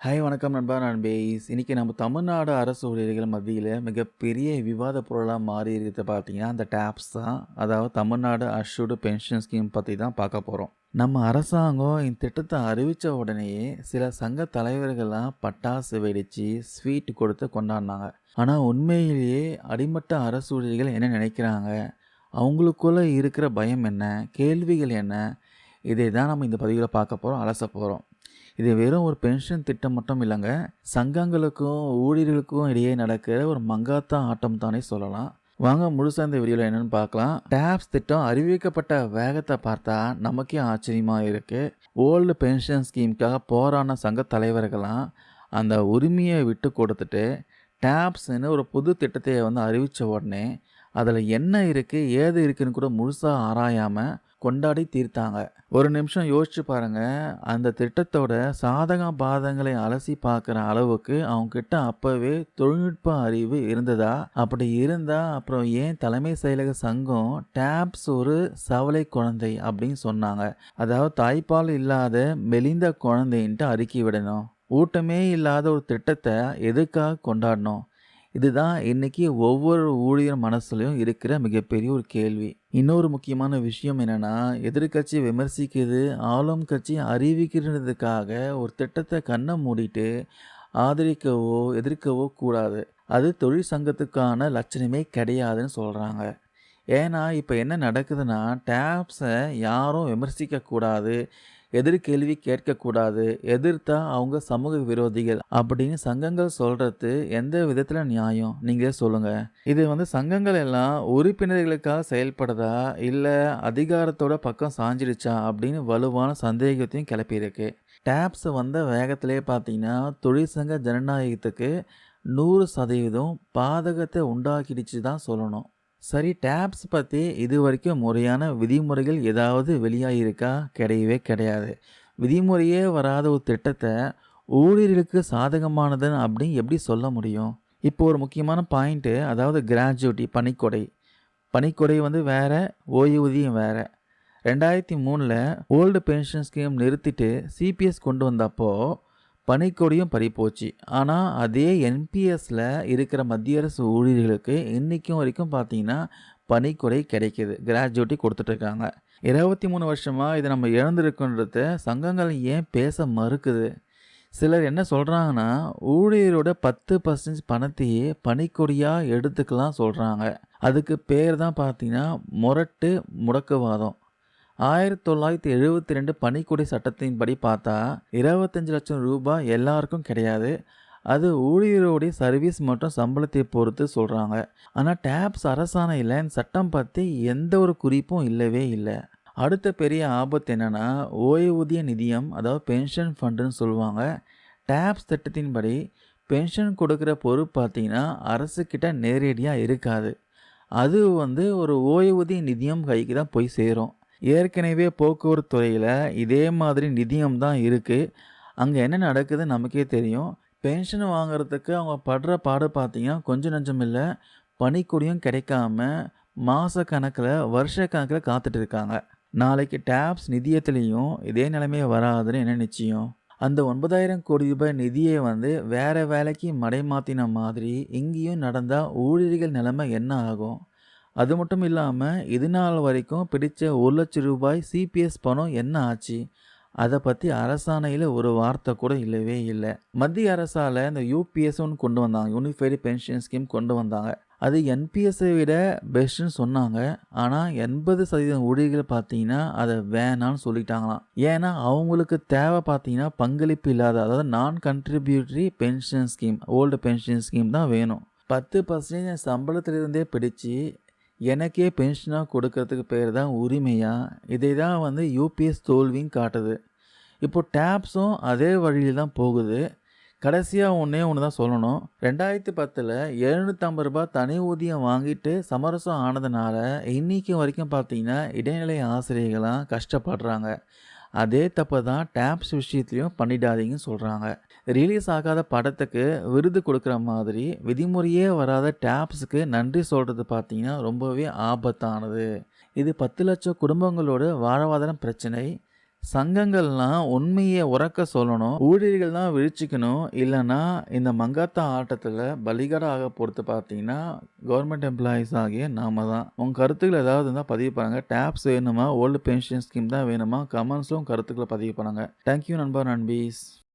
Hi வணக்கம் நண்பா நான் பேஸ். இன்னைக்கு நம்ம தமிழ்நாடு அரசு ஊழியர்கள் மத்தியில மிகப்பெரிய விவாத பொருளா மாறி இருக்கிறது பார்த்தீங்கன்னா, அந்த டேப்ஸ் தான். அதாவது தமிழ்நாடு அஷ்யூர்டு பென்ஷன் ஸ்கீம் பத்தி தான் பார்க்க போறோம். நம்ம அரசாங்கம் இந்த திட்டத்த அறிவிச்ச உடனேயே சில சங்க தலைவர்கள்லாம் பட்டாசு வெடிச்சு, ஸ்வீட் கொடுத்து கொண்டாடினாங்க. ஆனா உண்மையிலேயே அடிமட்ட அரசு ஊழியர்கள் என்ன நினைக்கிறாங்க? அவங்களுக்குள்ள இருக்கிற பயம் என்ன? கேள்விகள் என்ன? இதை தான் நம்ம இந்த பதிவில பார்க்க போறோம், அலச போறோம். இது வெறும் ஒரு பென்ஷன் திட்டம் மட்டும் இல்லைங்க. சங்கங்களுக்கும் ஊழியர்களுக்கும் இடையே நடக்கிற ஒரு மங்காத்தா ஆட்டம் தானே சொல்லலாம். வாங்க முழுசா இந்த வீடியோவில் என்னென்னு பார்க்கலாம். டேப்ஸ் திட்டம் அறிவிக்கப்பட்ட வேகத்தை பார்த்தா நமக்கே ஆச்சரியமாக இருக்குது. ஓல்டு பென்ஷன் ஸ்கீமுக்காக போராடின சங்க தலைவர்கள்லாம் அந்த உரிமையை விட்டு கொடுத்துட்டு டேப்ஸ்ன்னு ஒரு புது திட்டத்தை அறிவித்த உடனே அதில் என்ன இருக்குது ஏது இருக்குன்னு கூட முழுசாக ஆராயாமல் கொண்டாடி தீர்த்தாங்க. ஒரு நிமிஷம் யோசிச்சு பாருங்க. அந்த திட்டத்தோட சாதக பாதங்களை அலசி பார்க்குற அளவுக்கு அவங்க கிட்ட அப்பவே தொழில்நுட்ப அறிவு இருந்ததா? அப்படி இருந்தா அப்புறம் ஏன் தலைமை செயலக சங்கம் டேப்ஸ் ஒரு சவலை குழந்தை அப்படின்னு சொன்னாங்க? அதாவது தாய்ப்பால் இல்லாத மெலிந்த குழந்தைன்ட்டு அறிக்கை விடணும். ஊட்டமே இல்லாத ஒரு திட்டத்தை எதுக்காக கொண்டாடணும்? இதுதான் இன்னைக்கு ஒவ்வொரு ஊழியர் மனசுலையும் இருக்கிற மிகப்பெரிய ஒரு கேள்வி. இன்னொரு முக்கியமான விஷயம் என்னன்னா, எதிர்கட்சி விமர்சிக்குது, ஆளும் கட்சி அறிவிக்கிறதுக்காக ஒரு திட்டத்தை கண்ணை மூடிட்டு ஆதரிக்கவோ எதிர்க்கவோ கூடாது. அது தொழிற்சங்கத்துக்கான லட்சணமே கிடையாதுன்னு சொல்கிறாங்க. ஏன்னா இப்போ என்ன நடக்குதுன்னா, டேப்ஸை யாரும் விமர்சிக்கக்கூடாது, எதிர்கேள்வி கேட்கக்கூடாது, எதிர்த்தா அவங்க சமூக விரோதிகள் அப்படின்னு சங்கங்கள் சொல்கிறது எந்த விதத்தில் நியாயம்? நீங்களே சொல்லுங்கள். இது சங்கங்கள் எல்லாம் உறுப்பினர்களுக்காக செயல்படுதா இல்லை அதிகாரத்தோட பக்கம் சாஞ்சிடுச்சா அப்படின்னு வலுவான சந்தேகத்தையும் கிளப்பியிருக்கு. டேப்ஸ் வந்த வேகத்திலே பார்த்தீங்கன்னா தொழிற்சங்க ஜனநாயகத்துக்கு 100% பாதகத்தை உண்டாக்கிடுச்சு தான் சொல்லணும். சரி, டேப்ஸ் பற்றி இது வரைக்கும் முறையான விதிமுறைகள் ஏதாவது வெளியாகிருக்கா? கிடையவே கிடையாது. விதிமுறையே வராத ஒரு திட்டத்தை ஊழியர்களுக்கு சாதகமானதுன்னு அப்படின்னு எப்படி சொல்ல முடியும்? இப்போ ஒரு முக்கியமான பாயிண்ட்டு, அதாவது கிராஜுவிட்டி பணிக்கொடை. பணிக்கொடை வேறு, ஓய்வூதியம் வேறு. 2003 ஓல்டு பென்ஷன் ஸ்கீம் நிறுத்திட்டு சிபிஎஸ் கொண்டு வந்தப்போ பணிக்கொடியும் பறிப்போச்சு. ஆனால் அதே என்பிஎஸ்ல இருக்கிற மத்திய அரசு ஊழியர்களுக்கு இன்றைக்கும் வரைக்கும் பார்த்தீங்கன்னா பணிக்கொடை கிடைக்கிது. கிராஜுவிட்டி கொடுத்துட்ருக்காங்க. 23 வருஷமாக இதை நம்ம இழந்திருக்குன்றத சங்கங்கள் ஏன் பேச மறுக்குது? சிலர் என்ன சொல்கிறாங்கன்னா, ஊழியரோட 10% பணத்தையே பணிக்கொடியாக எடுத்துக்கலாம் சொல்கிறாங்க. அதுக்கு பேர் தான் பார்த்தீங்கன்னா முரட்டு முடக்குவாதம். 1972 பணிக்கொடை சட்டத்தின்படி பார்த்தா 25 லட்சம் ரூபாய் எல்லாருக்கும் கிடையாது. அது ஊழியருடைய சர்வீஸ் மற்றும் சம்பளத்தை பொறுத்து சொல்கிறாங்க. ஆனால் டேப்ஸ் அரசாணையில் இந்த சட்டம் பற்றி எந்த ஒரு குறிப்பும் இல்லவே இல்லை. அடுத்த பெரிய ஆபத்து என்னென்னா, ஓய்வூதிய நிதியம், அதாவது பென்ஷன் ஃபண்டுன்னு சொல்லுவாங்க. டேப்ஸ் திட்டத்தின்படி பென்ஷன் கொடுக்குற பொறுப்பு பார்த்தீங்கன்னா அரசுக்கிட்ட நேரடியாக இருக்காது. அது ஒரு ஓய்வூதிய நிதியம் கைக்கு தான் போய் சேரும். ஏற்கனவே போக்குவரத்து துறையில் இதே மாதிரி நிதியம் தான் இருக்குது. அங்கே என்ன நடக்குதுன்னு நமக்கே தெரியும். பென்ஷன் வாங்குறதுக்கு அவங்க படுற பாடு பார்த்தீங்கன்னா கொஞ்சம் நஞ்சம் இல்லை. பணிக்கொடியும் கிடைக்காம மாத கணக்கில் வருஷ கணக்கில் காத்துட்டு இருக்காங்க. நாளைக்கு டேப்ஸ் நிதியத்துலேயும் இதே நிலைமையை வராதுன்னு என்ன நிச்சயம்? அந்த 9,000 கோடி ரூபாய் நிதியை வேறு வேலைக்கு மடைமாற்றின மாதிரி இங்கேயும் நடந்தால் ஊழியர்கள் நிலைமை என்ன ஆகும்? அது மட்டும் இல்லாமல் இது நாள் வரைக்கும் பிடிச்ச 1 லட்சம் ரூபாய் சிபிஎஸ் பணம் என்ன ஆச்சு? அதை பற்றி அரசாணையில் ஒரு வார்த்தை கூட இல்லவே இல்லை. மத்திய அரசால் இந்த யூபிஎஸ்ன்னு கொண்டு வந்தாங்க, யூனிஃபைடு பென்ஷன் ஸ்கீம் கொண்டு வந்தாங்க. அது என்பிஎஸ்ஸை விட பெஸ்ட்டுன்னு சொன்னாங்க. ஆனால் 80% ஊழியர்கள் பார்த்தீங்கன்னா அதை வேணான்னு சொல்லிட்டாங்களாம். ஏன்னா அவங்களுக்கு தேவை பார்த்தீங்கன்னா பங்களிப்பு இல்லாத, அதாவது non contributory pension scheme, old pension scheme தான் வேணும். 10% சம்பளத்திலிருந்தே பிடிச்சி எனக்கே பென்ஷனாக கொடுக்கறதுக்கு பேர் தான் உரிமையா? இதை தான் யூபிஎஸ் தோல்வின்னு காட்டுது. இப்போ டேப்ஸும் அதே வழியில் தான் போகுது. கடைசியாக ஒன்று தான் சொல்லணும். 2010 750 ரூபாய் தனி ஊதியம் வாங்கிட்டு சமரசம் ஆனதுனால இன்றைக்கி வரைக்கும் பார்த்தீங்கன்னா இடைநிலை ஆசிரியர்களாம் கஷ்டப்படுறாங்க. அதே தப்பு தான் டேப்ஸ் விஷயத்துலையும் பண்ணிடாதீங்கன்னு சொல்கிறாங்க. ரிலீஸ் ஆகாத படத்துக்கு விருது கொடுக்குற மாதிரி விதிமுறையே வராத டேப்ஸுக்கு நன்றி சொல்கிறது பார்த்தீங்கன்னா ரொம்பவே ஆபத்தானது. இது 10 லட்சம் குடும்பங்களோட வாழ்வாதார பிரச்சனை. சங்கங்கள்லாம் உண்மைய உரக்க சொல்லணும். ஊழியர்கள் தான் விழிச்சுக்கணும். இல்லன்னா, இந்த மங்காத்தா ஆட்டத்தில பலிகடா ஆக போறது பார்த்தீங்கன்னா, கவர்ன்மென்ட் எம்ப்ளாயீஸ் ஆகிய நாம தான். உங்க கருத்துக்கள் ஏதாவது இருந்தா பதிவு பண்ணுங்க. டாப்ஸ் வேணுமா? ஓல்டு பென்ஷன் ஸ்கீம் தான் வேணுமா? கமெண்ட்ஸ்ல உங்க கருத்துக்கள பதிவு பண்ணுங்க. தேங்க் யூ நண்பா, நண்பீஸ்.